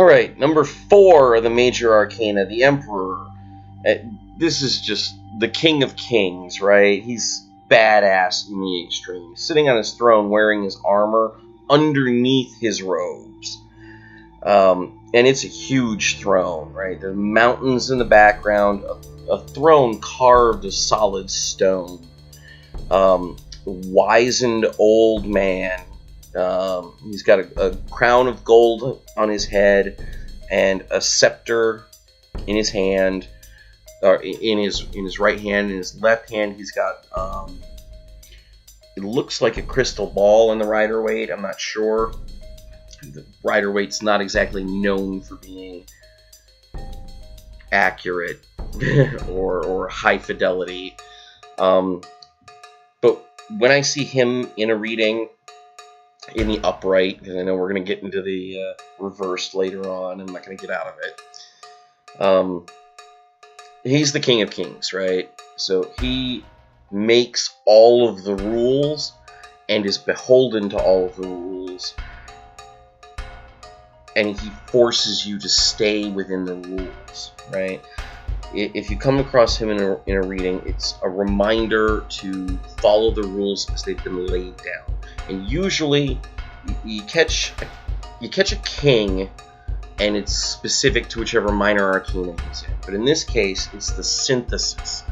Alright, number 4 of the major arcana, the Emperor. This is just the king of kings, right? He's badass in the extreme. Sitting on his throne wearing his armor underneath his robes. And it's a huge throne, right? There are mountains in the background, a throne carved of solid stone. Wizened old man. He's got a crown of gold on his head and a scepter in his hand, or in his right hand. In his left hand, he's got it looks like a crystal ball in the Rider-Waite. I'm not sure. The Rider-Waite's not exactly known for being accurate or high fidelity. But when I see him in a reading in the upright, because I know we're going to get into the reversed later on, I'm not going to get out of it. He's the king of kings, right? So he makes all of the rules and is beholden to all of the rules. And he forces you to stay within the rules, right? If you come across him in a reading, it's a reminder to follow the rules as they've been laid down. And usually, you catch a king, and it's specific to whichever minor arcana he's in. But in this case, it's the synthesis.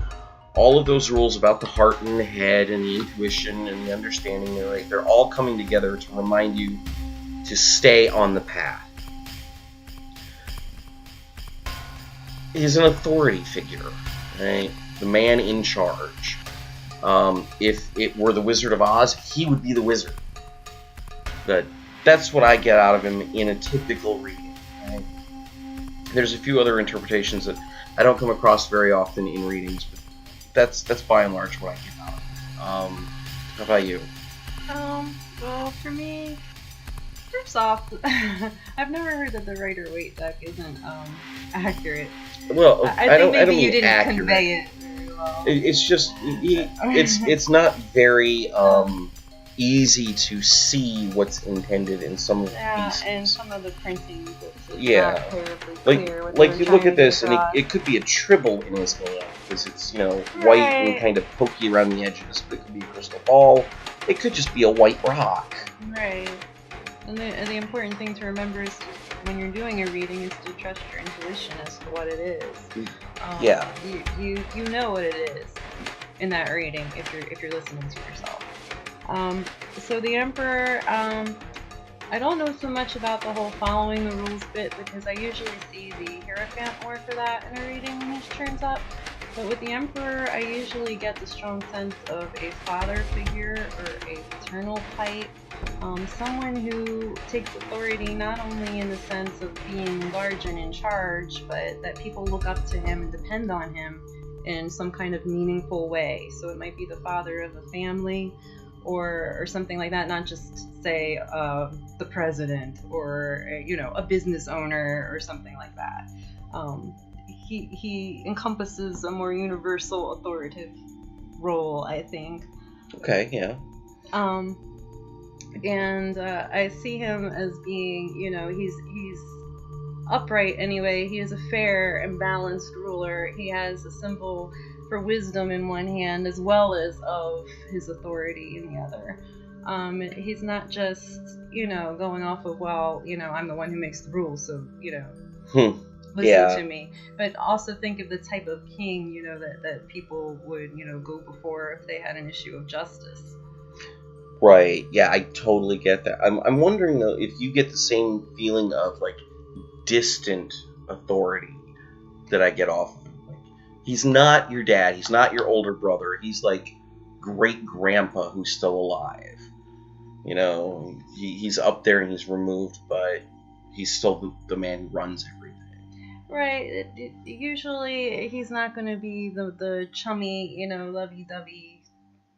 All of those rules about the heart and the head and the intuition and the understanding, they're all coming together to remind you to stay on the path. He's an authority figure, right? The man in charge. If it were the Wizard of Oz, he would be the wizard. But that's what I get out of him in a typical reading. Right? There's a few other interpretations that I don't come across very often in readings, but that's by and large what I get out of him. How about you? Well, for me, first off, I've never heard that the Rider-Waite deck isn't accurate. Well, I think maybe you didn't accurate. convey it very well. It's just it's not very easy to see what's intended in some of the pieces. And some of the printing books. Yeah, not terribly clear like you look at this and it could be a tribble in his hand because it's white and kind of pokey around the edges. But it could be a crystal ball. It could just be a white rock. Right. And the important thing to remember is when you're doing a reading is to trust your intuition as to what it is. Yeah. You know what it is in that reading if you're listening to yourself. So the Emperor, I don't know so much about the whole following the rules bit because I usually see the Hierophant more for that in a reading when this turns up. But with the Emperor, I usually get the strong sense of a father figure or a paternal type. Someone who takes authority not only in the sense of being large and in charge, but that people look up to him and depend on him in some kind of meaningful way. So it might be the father of a family or something like that, not just say the president or a business owner or something like that. He encompasses a more universal authoritative role, I think. Okay, yeah. And I see him as being, he's upright anyway. He is a fair and balanced ruler. He has a symbol for wisdom in one hand as well as of his authority in the other. He's not just, going off of, I'm the one who makes the rules, so, listen to me. But also think of the type of king, that people would, go before if they had an issue of justice. Right. Yeah, I totally get that. I'm wondering though if you get the same feeling of like distant authority that I get off of him. Like, he's not your dad. He's not your older brother. He's like great grandpa who's still alive. He's up there and he's removed, but he's still the man who runs everything. Right. Usually he's not going to be the chummy, lovey-dovey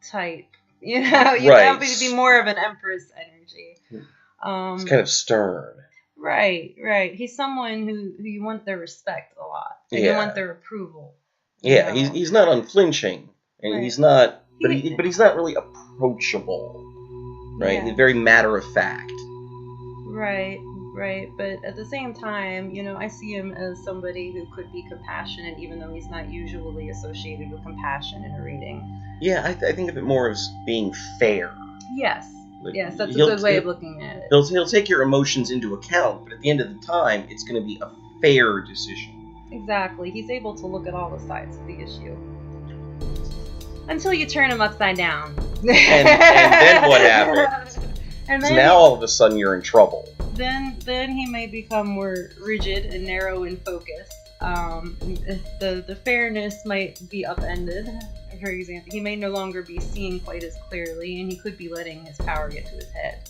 type. Right. That would be more of an empress energy. It's kind of stern. Right. He's someone who you want their respect a lot. And you want their approval. Yeah, he's not unflinching. And right. He's not, but he's not really approachable. Right? Yeah. He's very matter of fact. Right. right? But at the same time, you know, I see him as somebody who could be compassionate, even though he's not usually associated with compassion in a reading. Yeah, I think of it more as being fair. Yes. Like, yes, that's a good way of looking at it. He'll take your emotions into account, but at the end of the time, it's going to be a fair decision. Exactly. He's able to look at all the sides of the issue. Until you turn him upside down. And then what happens? And So then now all of a sudden you're in trouble. Then he may become more rigid and narrow in focus. The fairness might be upended. For example, he may no longer be seeing quite as clearly, and he could be letting his power get to his head.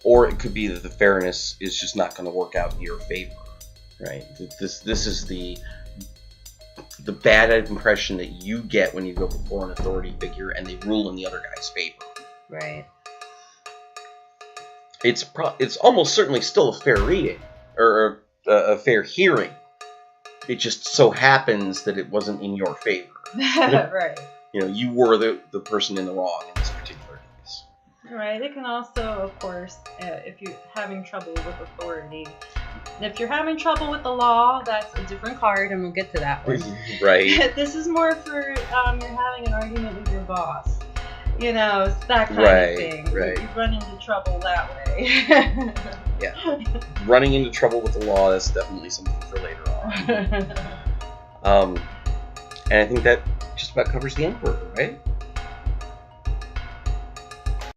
Or it could be that the fairness is just not going to work out in your favor, right? This is the bad impression that you get when you go before an authority figure and they rule in the other guy's favor. Right. It's almost certainly still a fair reading, or a fair hearing. It just so happens that it wasn't in your favor. Right. You know, you were the person in the wrong in this particular case. Right. It can also, of course, if you're having trouble with authority, if you're having trouble with the law, that's a different card, and we'll get to that one. Right. This is more for you're having an argument with your boss. You know, it's that kind of thing. Right. You run into trouble that way. Yeah. Running into trouble with the law, that's definitely something for later on. And I think that just about covers the Emperor, right?